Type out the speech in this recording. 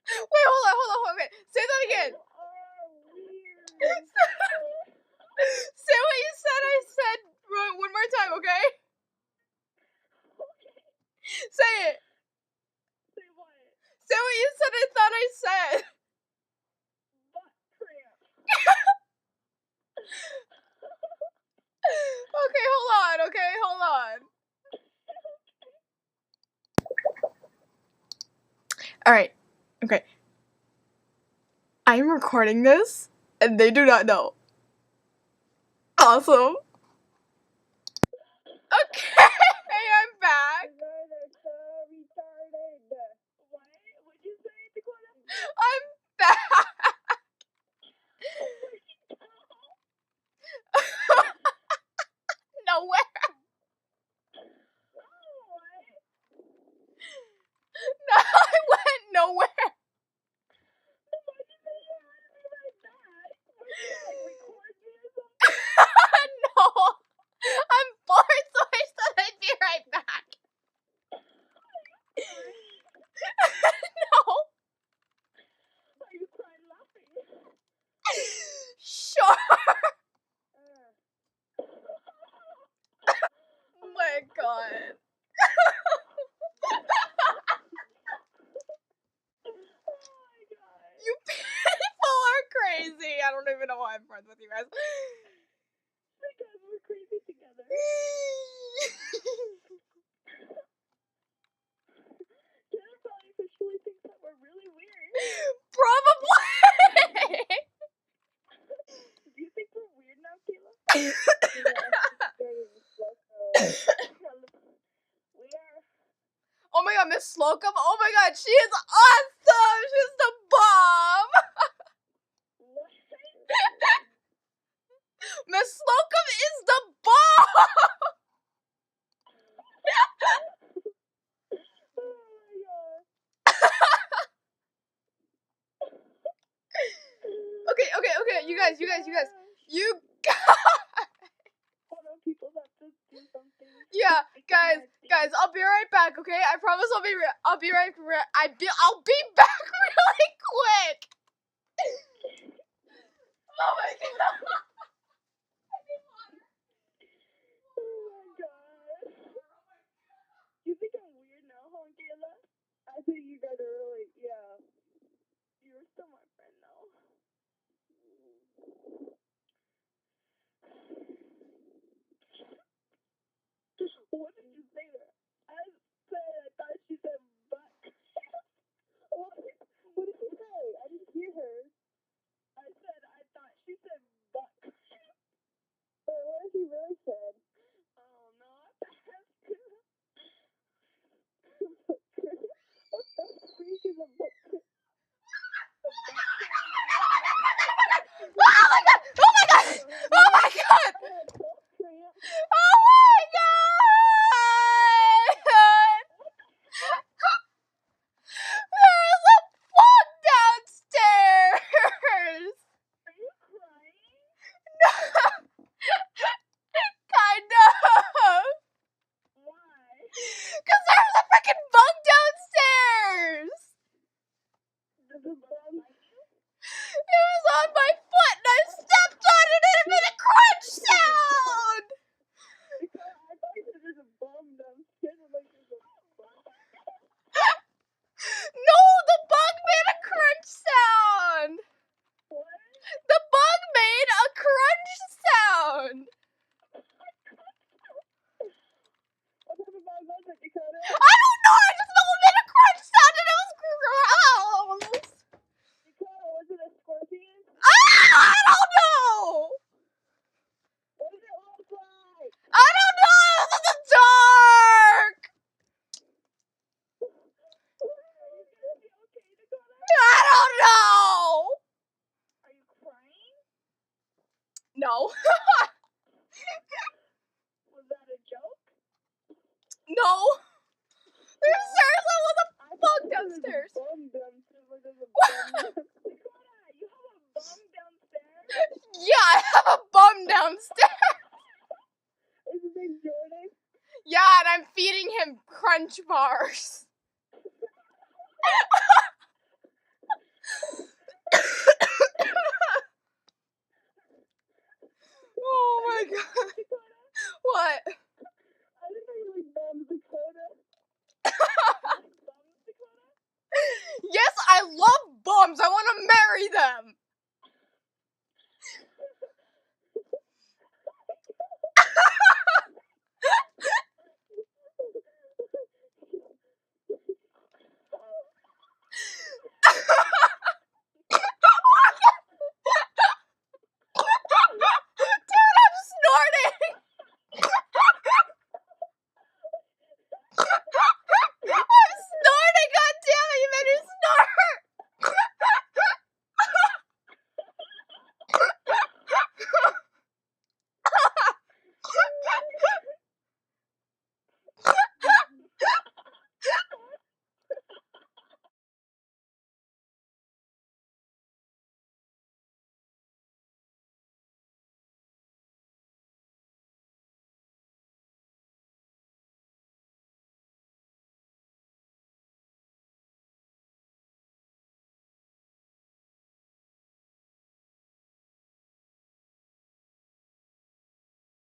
Wait, hold on. Okay, say that again. Say what you said. I said one more time, okay? Say it. Say what? Say what you said. I thought I said. Butt cramp. Okay, hold on. Okay, hold on. All right. Okay. I'm recording this, and they do not know. Awesome. Okay, I'm back. What? What'd you say, Dakota? I'm back. Nowhere. No, I went nowhere. No, I'm bored, so I said I'd be right back. No. Are you crying laughing? Sure. Oh my god. You people are crazy. I don't even know why I'm friends with you guys. Because we're crazy together. Jenna probably officially thinks that we're really weird. Probably. Do you think we're weird now, Kayla? We are. Oh my god, Miss Slocum. Oh my god, she is awesome. She's the bomb. What? Miss Slocum is the bomb. Oh my god. Okay, you guys. You Hold on, people have to do something. Yeah, guys, I'll be right back, okay? I promise I'll be right I'll be back really quick. Oh my god. Oh my god. You think I'm weird now, huh, Kayla? I think you guys are really, yeah. You're still my friend now. What did you say there? I thought she said butt. What did she say? I didn't hear her. I thought she said butt. But what did she really said? Oh no, what the freak is a butt? Oh my god. Oh my god. Oh my god. Oh my god. There is a bug downstairs. Are you crying? No. Kind of. Why? Because there's a freaking bug downstairs. Does the bug bite you? It was on my foot and I stepped on it and it made a crunch sound. Because I thought you said there's a bum downstairs. I'm like, there's a bum. No, the bug made a crunch sound. What? The bug made a crunch sound. What type of bug was it, Dakota? I don't know. I just know it made a crunch sound and it was gross. Dakota, was it a scorpion? I don't know. What did it look like? I don't know. It was in the dark. Are you gonna be okay, Dakota? I don't know. Are you crying? No. Was that a joke? No. There seriously was a I bug thought there was a downstairs. bum downstairs. Like there's a bum downstairs. Dakota, you have a bum downstairs? Yeah, I have a bum downstairs. Is his name Jordan? Yeah, and I'm feeding him crunch bars. my god.